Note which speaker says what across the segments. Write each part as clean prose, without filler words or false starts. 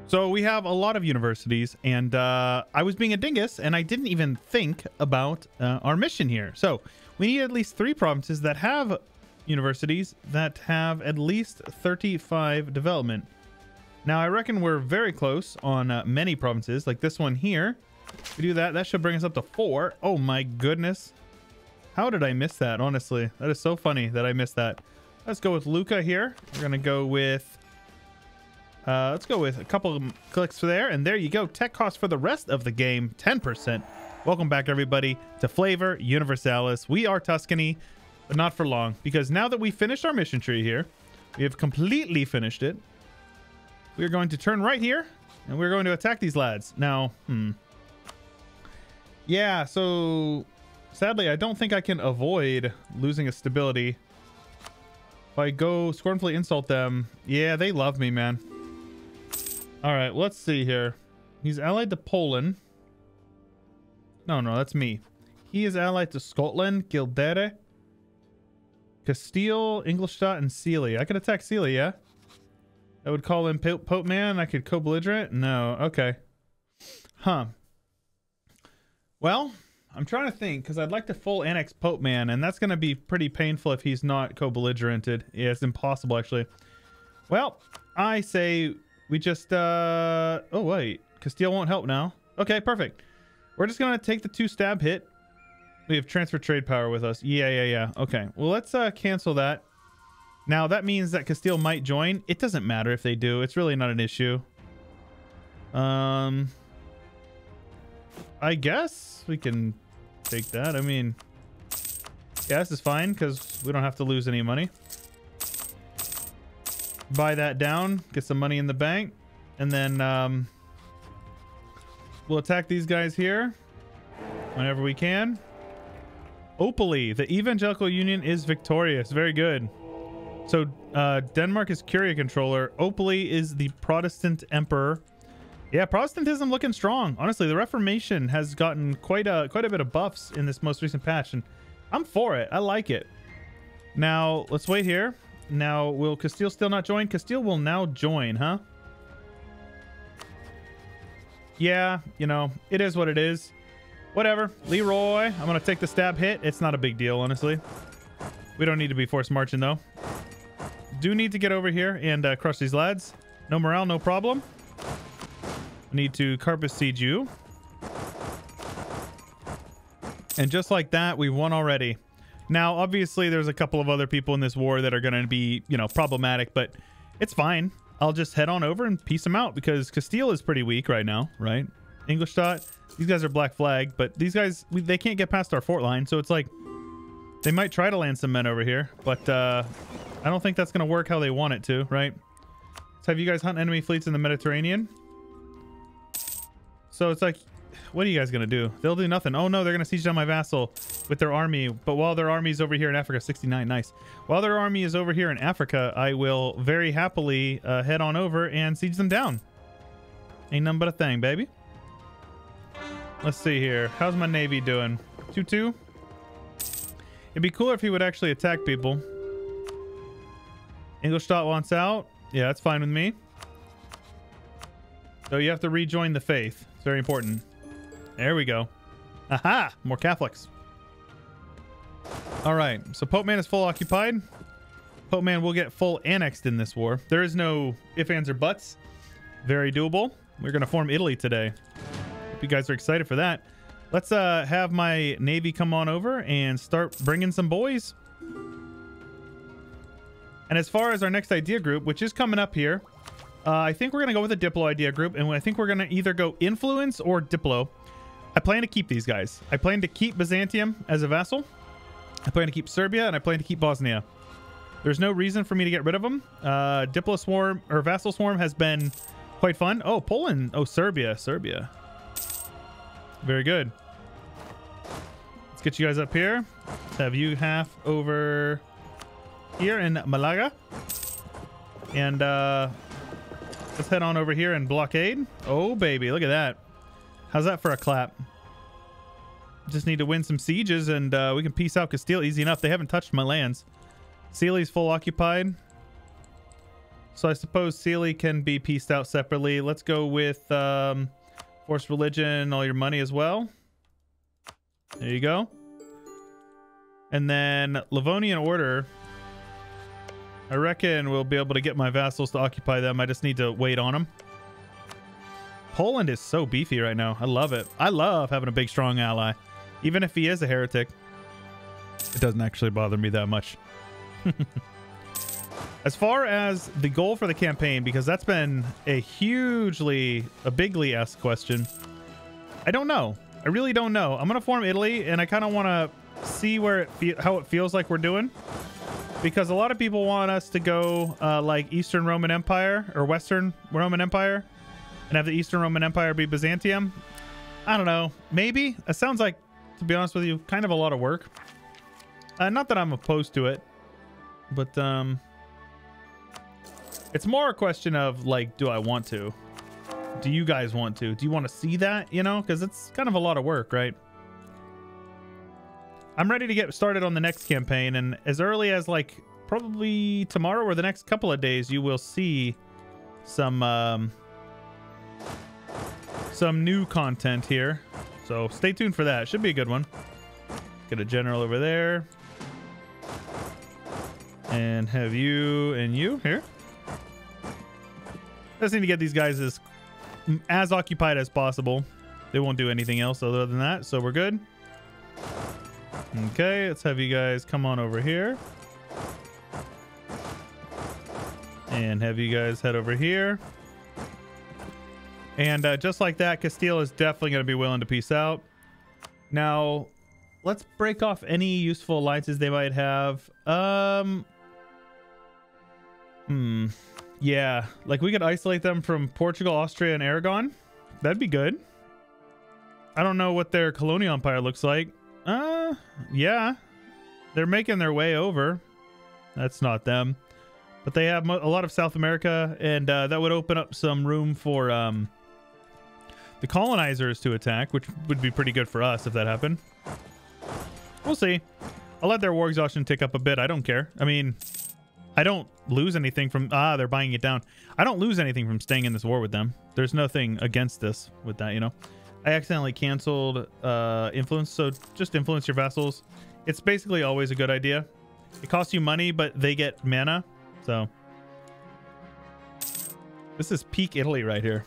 Speaker 1: So we have a lot of universities, and I was being a dingus, and I didn't even think about our mission here. So we need at least 3 provinces that have universities that have at least 35 development. Now, I reckon we're very close on many provinces, like this one here. If we do that, that should bring us up to 4. Oh my goodness. How did I miss that, honestly? That is so funny that I missed that. Let's go with Luca here. We're going to go with... let's go with a couple of clicks there, and there you go. Tech cost for the rest of the game, 10%. Welcome back, everybody, to Flavor Universalis. We are Tuscany, but not for long, because now that we finished our mission tree here, we have completely finished it. We're going to turn right here, and we're going to attack these lads. Now, yeah, so sadly, I don't think I can avoid losing a stability. If I go scornfully insult them, yeah, they love me, man. All right, let's see here. He's allied to Poland. No, that's me. He is allied to Scotland, Kildare, Castile, Ingolstadt, and Sealy. I could attack Sealy, yeah? I would call him Pope Man. I could co-belligerent. No, okay. Huh. Well, I'm trying to think, because I'd like to full annex Pope Man, and that's going to be pretty painful if he's not co-belligerented. Yeah, it's impossible, actually. Well, I say we just... oh, wait. Castile won't help now. Okay, perfect. We're just going to take the 2 stab hit. We have transfer trade power with us. Yeah. Okay, well, let's cancel that. Now, that means that Castile might join. It doesn't matter if they do. It's really not an issue. I guess we can take that. I mean, yeah, this is fine because we don't have to lose any money. Buy that down, get some money in the bank, and then we'll attack these guys here whenever we can. Opally, the Evangelical Union is victorious. Very good. So Denmark is Curia controller. Opally is the Protestant emperor. Yeah, Protestantism looking strong. Honestly, the Reformation has gotten quite a bit of buffs in this most recent patch, and I'm for it. I like it. Now, let's wait here. Now, will Castile still not join? Castile will now join, huh? Yeah, you know, it is what it is. Whatever. Leroy, I'm going to take the stab hit. It's not a big deal, honestly. We don't need to be forced marching, though. Do need to get over here and crush these lads. No morale, no problem. Need to carpet siege you. And just like that, we won already. Now, obviously, there's a couple of other people in this war that are going to be, you know, problematic, but it's fine. I'll just head on over and piece them out because Castile is pretty weak right now, right? Ingolstadt, these guys are black flag, but these guys, they can't get past our fort line, so it's like they might try to land some men over here, but I don't think that's going to work how they want it to, right? Let's have you guys hunt enemy fleets in the Mediterranean. So it's like, what are you guys going to do? They'll do nothing. Oh, no, they're going to siege down my vassal with their army. But while their army is over here in Africa, 69, nice. While their army is over here in Africa, I will very happily head on over and siege them down. Ain't nothing but a thing, baby. Let's see here. How's my navy doing? 2-2? It'd be cooler if he would actually attack people. Ingolstadt wants out. Yeah, that's fine with me. So you have to rejoin the faith. It's very important. There we go. Aha! More Catholics. All right. So Pope Man is full occupied. Pope Man will get full annexed in this war. There is no ifs, ands, or buts. Very doable. We're going to form Italy today. Hope you guys are excited for that. Let's have my navy come on over and start bringing some boys. And as far as our next idea group, which is coming up here, I think we're going to go with a Diplo idea group, and I think we're going to either go Influence or Diplo. I plan to keep these guys. I plan to keep Byzantium as a vassal. I plan to keep Serbia, and I plan to keep Bosnia. There's no reason for me to get rid of them. Diplo Swarm, or Vassal Swarm, has been quite fun. Oh, Poland. Oh, Serbia. Very good. Let's get you guys up here. Let's have you half over here in Malaga. And let's head on over here and blockade. Oh, baby. Look at that. How's that for a clap? Just need to win some sieges and we can peace out Castile easy enough. They haven't touched my lands. Sealy's full occupied. So I suppose Sealy can be pieced out separately. Let's go with forced religion, all your money as well. There you go. And then Livonian Order. I reckon we'll be able to get my vassals to occupy them. I just need to wait on them. Poland is so beefy right now. I love it. I love having a big, strong ally. Even if he is a heretic. It doesn't actually bother me that much. As far as the goal for the campaign, because that's been a bigly asked question. I don't know. I really don't know. I'm going to form Italy, and I kind of want to see how it feels like we're doing. Because a lot of people want us to go like Eastern Roman Empire or Western Roman Empire and have the Eastern Roman Empire be Byzantium. I don't know. Maybe. It sounds like, to be honest with you, kind of a lot of work. Not that I'm opposed to it, but it's more a question of like, do I want to? Do you guys want to? Do you want to see that? You know, because it's kind of a lot of work, right? I'm ready to get started on the next campaign, and as early as like probably tomorrow or the next couple of days, you will see some new content here. So stay tuned for that. Should be a good one. Get a general over there. And have you and you here. Just need to get these guys as occupied as possible. They won't do anything else other than that, so we're good. Okay, let's have you guys come on over here. And have you guys head over here. And just like that, Castile is definitely going to be willing to peace out. Now, let's break off any useful alliances they might have. Yeah, like we could isolate them from Portugal, Austria, and Aragon. That'd be good. I don't know what their colonial empire looks like. Yeah, they're making their way over. That's not them, but they have a lot of South America, and that would open up some room for the colonizers to attack, which would be pretty good for us if that happened. We'll see. I'll let their war exhaustion tick up a bit. I don't care. I mean, I don't lose anything from... they're buying it down. I don't lose anything from staying in this war with them. There's nothing against this with that, you know. I accidentally canceled influence, so just influence your vassals. It's basically always a good idea. It costs you money, but they get mana. So this is peak Italy right here.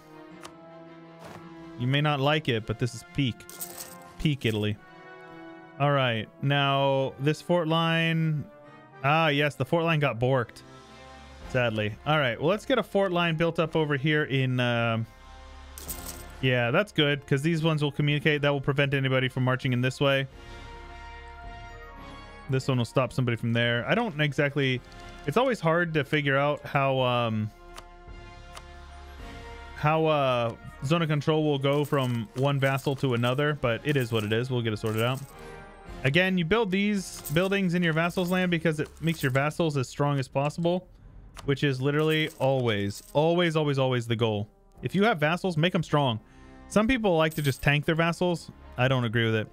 Speaker 1: You may not like it, but this is peak Italy. All right, now this fort line. Yes, the fort line got borked, sadly. All right, well, let's get a fort line built up over here in yeah, that's good, because these ones will communicate. That will prevent anybody from marching in this way. This one will stop somebody from there. I don't exactly... It's always hard to figure out how zone of control will go from one vassal to another, but it is what it is. We'll get it sorted out. Again, you build these buildings in your vassal's land because it makes your vassals as strong as possible, which is literally always the goal. If you have vassals, make them strong. Some people like to just tank their vassals. I don't agree with it.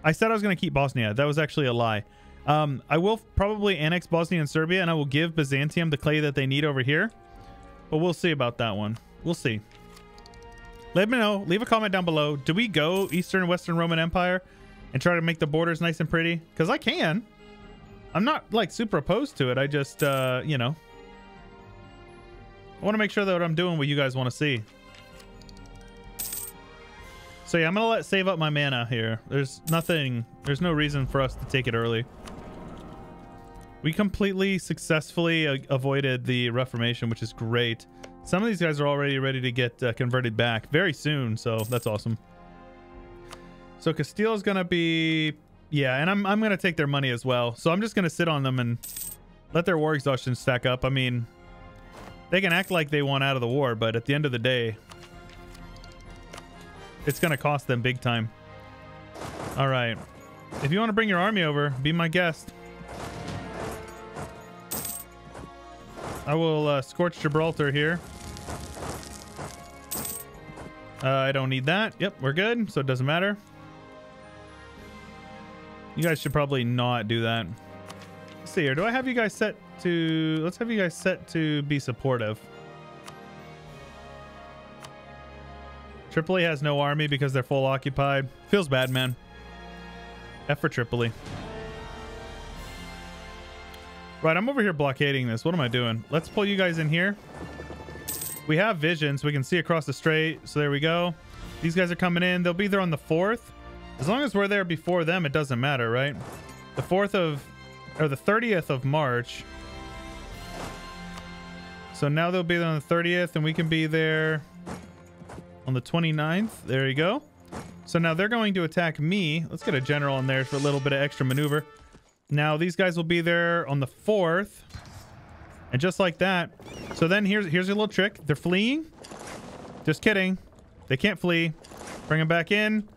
Speaker 1: I said I was going to keep Bosnia. That was actually a lie. I will probably annex Bosnia and Serbia, and I will give Byzantium the clay that they need over here. But we'll see about that one. We'll see. Let me know. Leave a comment down below. Do we go Eastern and Western Roman Empire and try to make the borders nice and pretty? Because I can. I'm not like super opposed to it. I just, you know, I want to make sure that I'm doing what you guys want to see. So yeah, I'm going to save up my mana here. There's no reason for us to take it early. We completely successfully avoided the Reformation, which is great. Some of these guys are already ready to get converted back very soon, so that's awesome. So Castile is going to be... Yeah, and I'm going to take their money as well. So I'm just going to sit on them and let their war exhaustion stack up. I mean, they can act like they want out of the war, but at the end of the day, it's going to cost them big time. All right. If you want to bring your army over, be my guest. I will scorch Gibraltar here. I don't need that. Yep, we're good, so it doesn't matter. You guys should probably not do that. Let's see here. Do I have you guys set to... Let's have you guys set to be supportive. Tripoli has no army because they're full occupied. Feels bad, man. F for Tripoli. Right, I'm over here blockading this. What am I doing? Let's pull you guys in here. We have vision, so we can see across the strait. So there we go. These guys are coming in. They'll be there on the 4th. As long as we're there before them, it doesn't matter, right? The 4th of... Or the 30th of March. So now they'll be there on the 30th, and we can be there on the 29th. There you go. So now they're going to attack me. Let's get a general in there for a little bit of extra maneuver. Now these guys will be there on the 4th. And just like that. So then here's a little trick. They're fleeing. Just kidding. They can't flee. Bring them back in.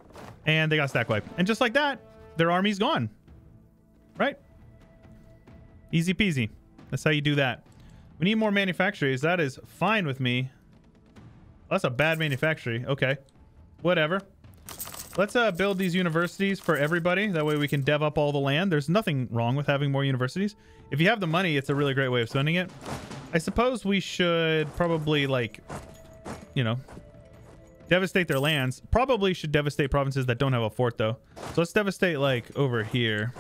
Speaker 1: And they got stack wipe. And just like that, their army's gone. Right? Easy peasy. That's how you do that. We need more manufacturers. That is fine with me. That's a bad manufactory. Okay. Whatever. Let's build these universities for everybody. That way we can dev up all the land. There's nothing wrong with having more universities. If you have the money, it's a really great way of spending it. I suppose we should probably, like, you know, devastate their lands. Probably should devastate provinces that don't have a fort, though. So let's devastate, like, over here.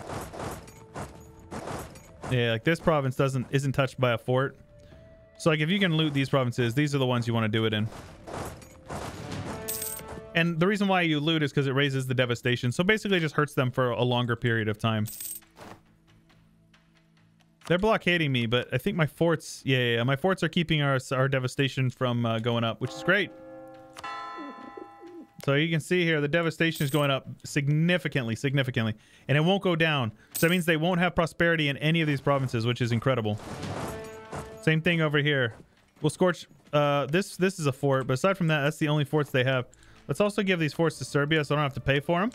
Speaker 1: Yeah, like this province isn't touched by a fort. So, like, if you can loot these provinces, these are the ones you want to do it in. And the reason why you loot is because it raises the devastation. So basically it just hurts them for a longer period of time. They're blockading me, but I think my forts... Yeah, my forts are keeping our devastation from going up, which is great. So you can see here, the devastation is going up significantly. And it won't go down. So that means they won't have prosperity in any of these provinces, which is incredible. Same thing over here. We'll scorch... This is a fort, but aside from that, that's the only forts they have. Let's also give these forts to Serbia so I don't have to pay for them.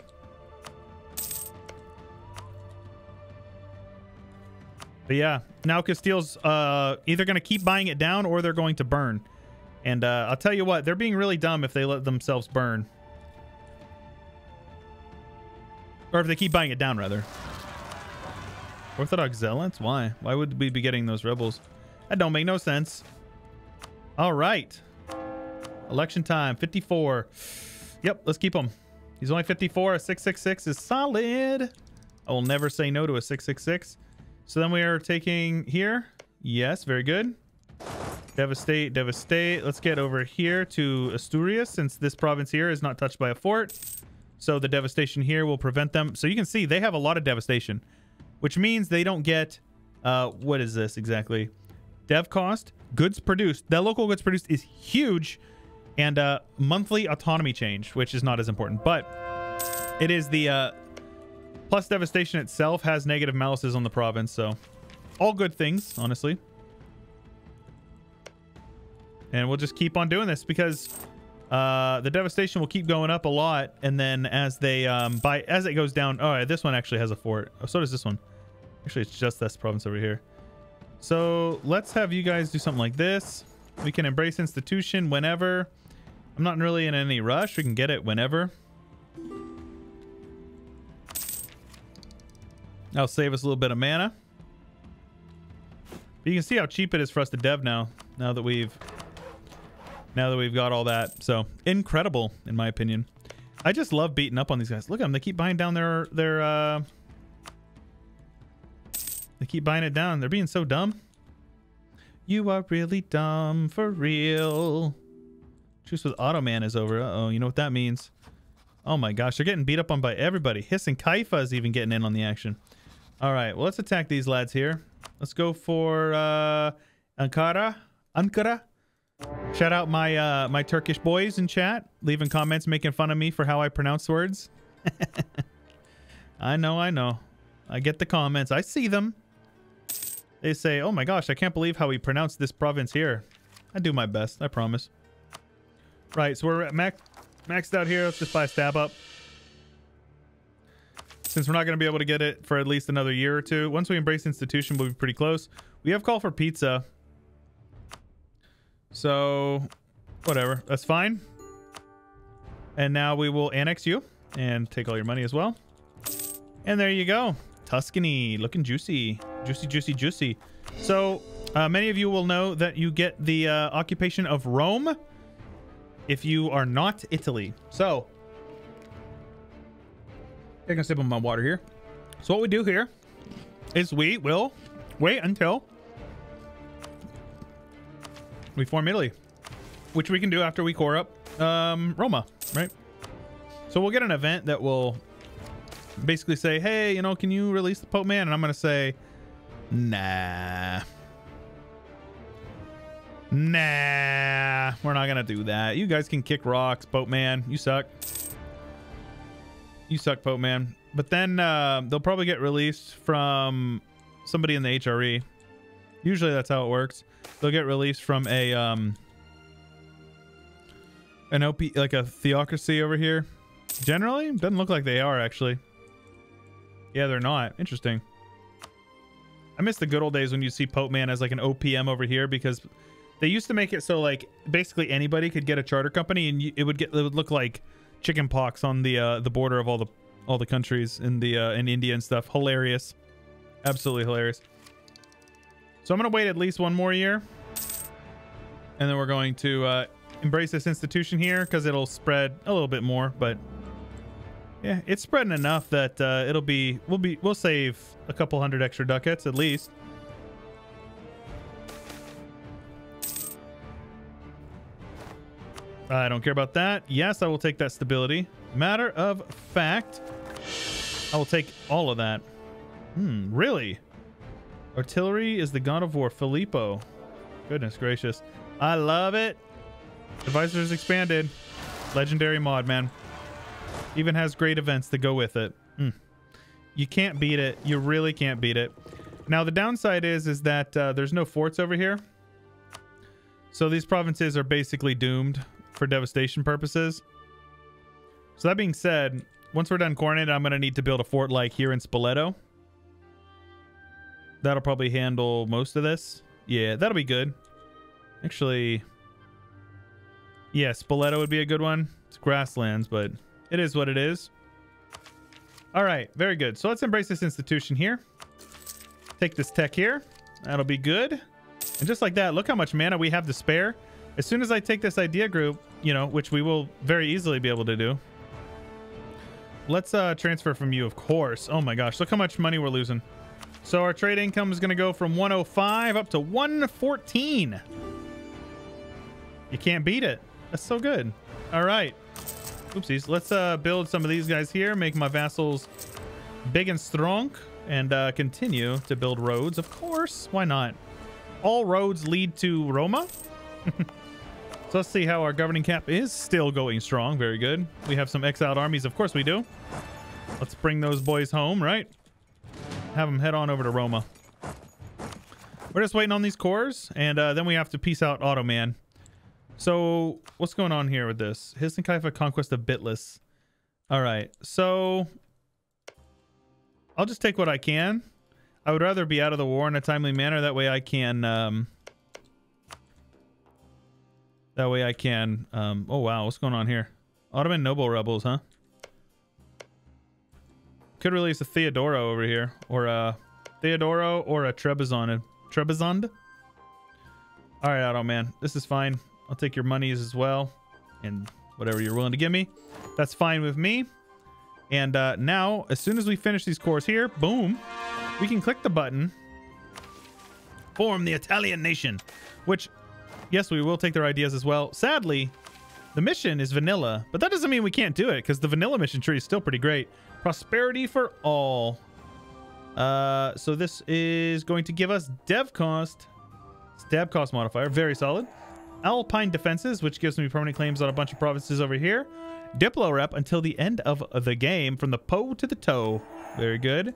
Speaker 1: But yeah, now Castile's either going to keep buying it down or they're going to burn. And I'll tell you what, they're being really dumb if they let themselves burn. Or if they keep buying it down, rather. Orthodox Zealots? Why? Why would we be getting those rebels? That don't make no sense. All right. Election time, 54. Yep, let's keep him. He's only 54. A 666 is solid. I will never say no to a 666. So then we are taking here. Yes, very good. Devastate, devastate. Let's get over here to Asturias, since this province here is not touched by a fort. So the devastation here will prevent them. So you can see they have a lot of devastation, which means they don't get... what is this exactly? Dev cost, goods produced. The local goods produced is huge. And monthly autonomy change, which is not as important, but it is the plus devastation itself has negative malices on the province, so all good things, honestly. And we'll just keep on doing this because the devastation will keep going up a lot, and then as they as it goes down. Oh, this one actually has a fort. Oh, so does this one. Actually, it's just this province over here. So let's have you guys do something like this. We can embrace institution whenever. I'm not really in any rush. We can get it whenever. That'll save us a little bit of mana. But you can see how cheap it is for us to dev now that we've got all that. So incredible, in my opinion. I just love beating up on these guys. Look at them. They keep buying down their they keep buying it down. They're being so dumb. You are really dumb for real. Truce with Ottoman is over. Uh-oh, you know what that means. Oh my gosh, they're getting beat up on by everybody. Hiss and Kaifa is even getting in on the action. All right, well, let's attack these lads here. Let's go for Ankara. Shout out my my Turkish boys in chat, leaving comments making fun of me for how I pronounce words. I know. I get the comments. I see them. They say, oh my gosh, I can't believe how we pronounce this province here. I do my best, I promise. Right, so we're at maxed out here. Let's just buy a stab up. Since we're not going to be able to get it for at least another year or two. Once we embrace institution, we'll be pretty close. We have call for pizza. So, whatever. That's fine. And now we will annex you and take all your money as well. And there you go. Tuscany, looking juicy. Juicy, juicy, juicy. So, many of you will know that you get the occupation of Rome if you are not Italy. So, take a sip of my water here. So what we do here is we will wait until we form Italy, which we can do after we core up Roma, right? So we'll get an event that will basically say, hey, you know, can you release the Pope Man? And I'm going to say, nah, we're not going to do that. You guys can kick rocks, Pope Man. You suck. You suck, Pope Man. But then they'll probably get released from somebody in the HRE. Usually that's how it works. They'll get released from a an OP, like a theocracy over here. Generally, doesn't look like they are actually. Yeah, they're not. Interesting. I miss the good old days when you see Pope Man as like an OPM over here, because they used to make it so like basically anybody could get a charter company, and it would look like chicken pox on the border of all the countries in India and stuff. Hilarious. Absolutely hilarious. So I'm going to wait at least one more year, and then we're going to embrace this institution here because it'll spread a little bit more. But yeah, it's spreading enough that we'll save a couple hundred extra ducats at least. I don't care about that. Yes, I will take that stability. Matter of fact, I will take all of that. Really? Artillery is the god of war, Filippo. Goodness gracious. I love it. Advisors expanded. Legendary mod, man. Even has great events to go with it. You can't beat it. You really can't beat it. Now, the downside is that there's no forts over here. So these provinces are basically doomed for devastation purposes. So that being said, once we're done coronated, I'm going to need to build a fort like here in Spoleto. That'll probably handle most of this. Yeah, that'll be good. Actually, yeah, Spoleto would be a good one. It's grasslands, but it is what it is. All right, very good. So let's embrace this institution here. Take this tech here. That'll be good. And just like that, look how much mana we have to spare. As soon as I take this idea group, you know, which we will very easily be able to do. Let's transfer from you, of course. Oh my gosh, look how much money we're losing. So our trade income is going to go from 105 up to 114. You can't beat it. That's so good. All right. Oopsies. Let's build some of these guys here. Make my vassals big and strong. And continue to build roads, of course. Why not? All roads lead to Roma. So let's see how our governing cap is still going strong. Very good. We have some exiled armies. Of course we do. Let's bring those boys home, right? Have them head on over to Roma. We're just waiting on these cores, and then we have to peace out Ottoman. So what's going on here with this? Histinkaifa conquest of Bitless. All right, so I'll just take what I can. I would rather be out of the war in a timely manner. That way I can oh wow, what's going on here? Ottoman noble rebels, huh? Could release a Theodoro over here, or a Theodoro, or a Trebizond. All right, Ottoman, this is fine. I'll take your monies as well, and whatever you're willing to give me, that's fine with me. And now, as soon as we finish these cores here, boom, we can click the button, form the Italian nation, which, yes, we will take their ideas as well. Sadly, the mission is vanilla, but that doesn't mean we can't do it, because the vanilla mission tree is still pretty great. Prosperity for all. So this is going to give us dev cost, stab cost modifier, very solid. Alpine defenses, which gives me permanent claims on a bunch of provinces over here. Diplo rep until the end of the game, from the Po to the Toe. Very good.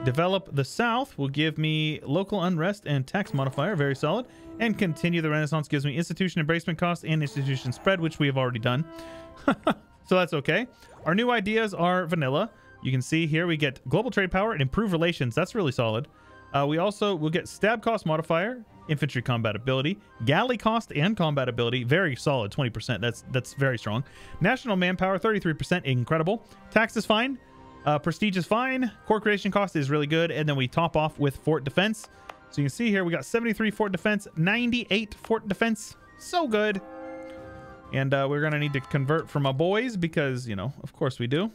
Speaker 1: Develop the South will give me local unrest and tax modifier, very solid. And continue the Renaissance gives me institution embracement cost and institution spread, which we have already done. So that's okay. Our new ideas are vanilla. You can see here we get global trade power and improved relations. That's really solid. We also will get stab cost modifier, infantry combat ability, galley cost and combat ability. Very solid, 20%. That's very strong. National manpower, 33%. Incredible. Tax is fine. Prestige is fine. Core creation cost is really good. And then we top off with fort defense. So you can see here we got 73 fort defense, 98 fort defense. So good. And we're going to need to convert from our boys because, you know, of course we do.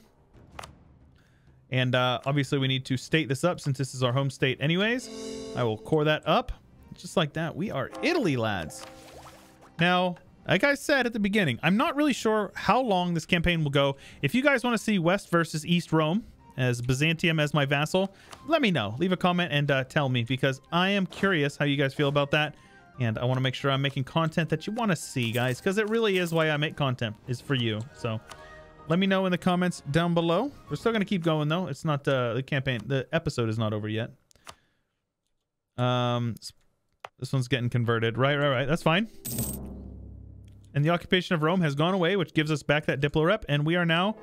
Speaker 1: And obviously we need to state this up since this is our home state anyways. I will core that up. Just like that. We are Italy, lads. Now, like I said at the beginning, I'm not really sure how long this campaign will go. If you guys want to see West versus East Rome as Byzantium as my vassal, let me know. Leave a comment and tell me, because I am curious how you guys feel about that. And I want to make sure I'm making content that you want to see, guys, because it really is why I make content, is for you. So let me know in the comments down below. We're still going to keep going, though. It's not the campaign. The episode is not over yet. This one's getting converted. Right. That's fine. And the occupation of Rome has gone away, which gives us back that Diplo rep. And we are now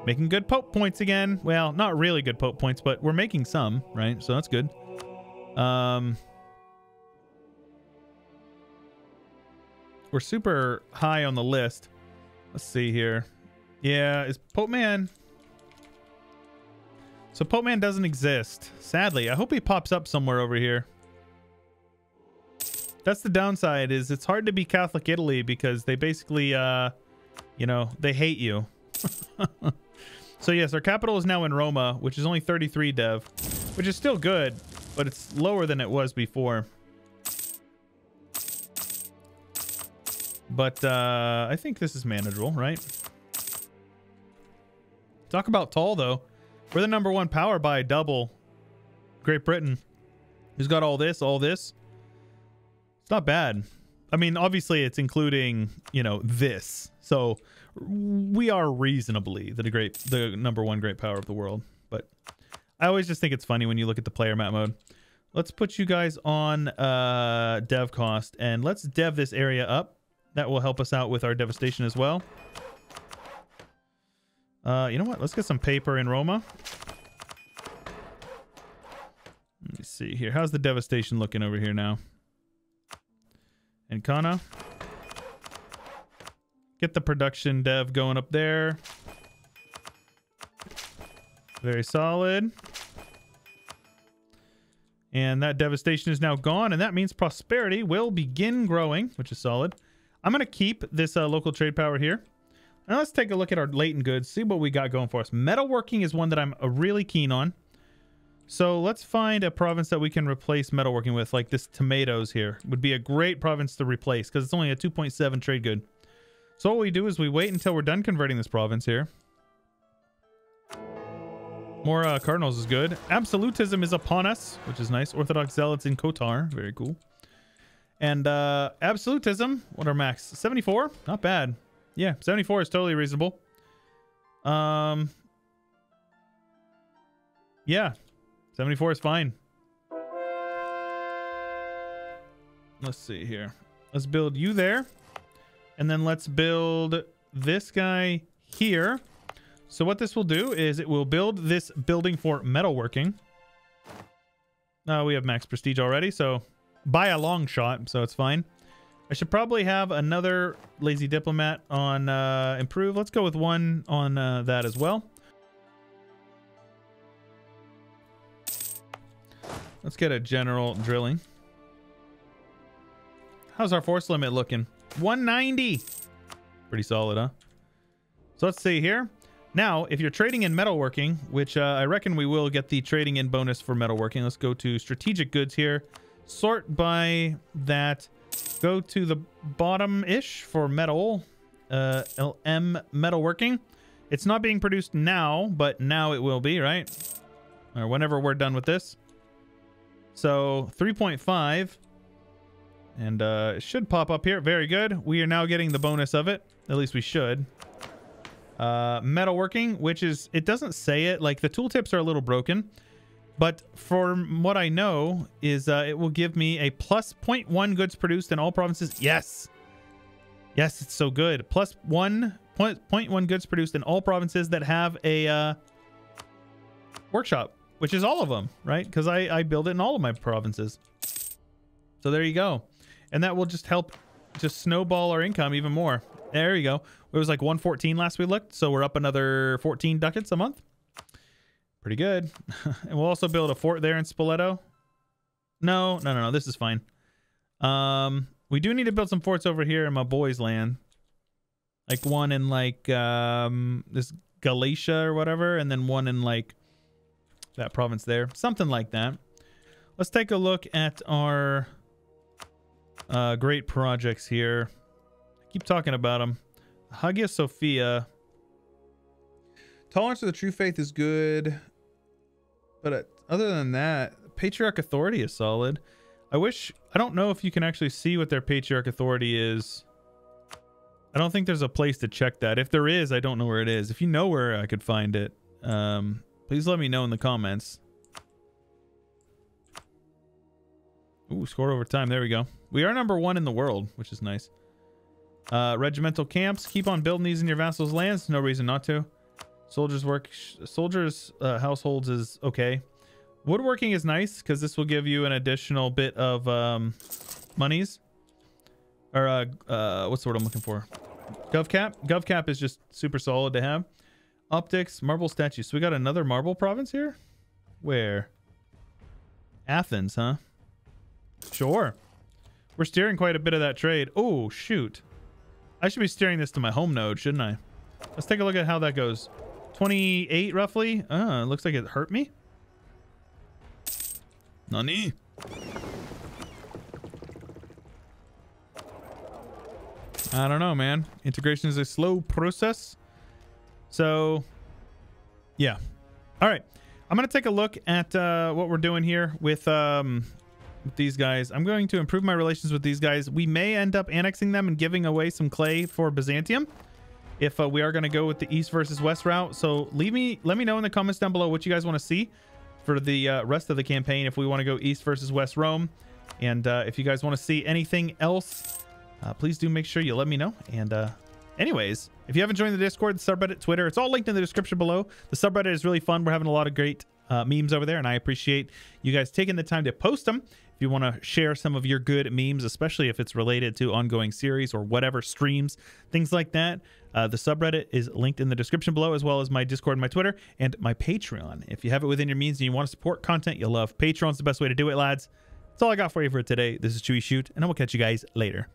Speaker 1: making good Pope points again. Well, not really good Pope points, but we're making some, right? So that's good. We're super high on the list. Let's see here. Yeah, is Pope Man... So Pope Man doesn't exist. Sadly, I hope he pops up somewhere over here. That's the downside, is it's hard to be Catholic Italy because they basically, you know, they hate you. So yes, our capital is now in Roma, which is only 33 dev, which is still good, but it's lower than it was before. But I think this is manageable, right? Talk about tall, though. We're the #1 power by double. Great Britain, who's got all this, It's not bad. I mean, obviously, it's including, you know, this. So we are reasonably the #1 great power of the world. But I always just think it's funny when you look at the player map mode. Let's put you guys on dev cost, and let's dev this area up. That will help us out with our devastation as well. You know what? Let's get some paper in Roma. Let me see here. How's the devastation looking over here now? And Kana. Get the production dev going up there. Very solid. And that devastation is now gone, and that means prosperity will begin growing, which is solid. I'm going to keep this local trade power here. Now let's take a look at our latent goods, see what we got going for us. Metalworking is one that I'm really keen on. So let's find a province that we can replace metalworking with, like this tomatoes here. Would be a great province to replace because it's only a 2.7 trade good. So what we do is we wait until we're done converting this province here. More cardinals is good. Absolutism is upon us, which is nice. Orthodox zealots in Kotar, very cool. And absolutism, what are max? 74, not bad. Yeah, 74 is totally reasonable. Yeah, 74 is fine. Let's see here. Let's build you there. And then let's build this guy here. So what this will do is it will build this building for metalworking. We have max prestige already, so by a long shot, so it's fine. I should probably have another lazy diplomat on improve. Let's go with one on that as well. Let's get a general drilling. How's our force limit looking? 190. Pretty solid, huh? So let's see here. Now, if you're trading in metalworking, which I reckon we will get the trading in bonus for metalworking. Let's go to strategic goods here. Sort by that. Go to the bottom-ish for metal. LM metalworking. It's not being produced now, but now it will be, right? Or whenever we're done with this. So 3.5. And it should pop up here. Very good. We are now getting the bonus of it. At least we should. Metalworking, which is, it doesn't say it. Like, the tooltips are a little broken. But from what I know is it will give me a plus 0.1 goods produced in all provinces. Yes. Yes, it's so good. Plus 1.1 goods produced in all provinces that have a workshop, which is all of them, right? Because I build it in all of my provinces. So there you go. And that will just help just snowball our income even more. There you go. It was like 114 last we looked, so we're up another 14 ducats a month. Pretty good. And we'll also build a fort there in Spoleto. No. This is fine. We do need to build some forts over here in my boys' land. Like one in like this Galatia or whatever, and then one in like that province there. Something like that. Let's take a look at our great projects here. I keep talking about them. Hagia Sophia. Tolerance of the true faith is good. But other than that, Patriarch Authority is solid. I don't know if you can actually see what their Patriarch Authority is. I don't think there's a place to check that. If there is, I don't know where it is. If you know where I could find it, please let me know in the comments. Ooh, score over time. There we go. We are #1 in the world, which is nice. Regimental camps. Keep on building these in your vassals' lands. No reason not to. Soldiers' households is okay. Woodworking is nice because this will give you an additional bit of monies. Or what's the word I'm looking for? GovCap. GovCap is just super solid to have. Optics, marble statues. So we got another marble province here? Where? Athens, huh? Sure. We're steering quite a bit of that trade. Oh, shoot. I should be steering this to my home node, shouldn't I? Let's take a look at how that goes. 28 roughly. It looks like it hurt me. Nani? I don't know, man. Integration is a slow process. So, yeah. All right. I'm going to take a look at what we're doing here with these guys. I'm going to improve my relations with these guys. We may end up annexing them and giving away some clay for Byzantium if we are going to go with the east versus west route. So let me know in the comments down below what you guys want to see for the rest of the campaign, if we want to go east versus west Rome. And if you guys want to see anything else, please do make sure you let me know. And anyways, if you haven't joined the Discord, the subreddit, Twitter, it's all linked in the description below. The subreddit is really fun. We're having a lot of great memes over there, and I appreciate you guys taking the time to post them. If you want to share some of your good memes, especially if it's related to ongoing series or whatever, streams, things like that, the subreddit is linked in the description below, as well as my Discord and my Twitter and my Patreon. If you have it within your means and you want to support content you love, Patreon's the best way to do it, lads. That's all I got for you for today. This is Chewyshoot, and I will catch you guys later.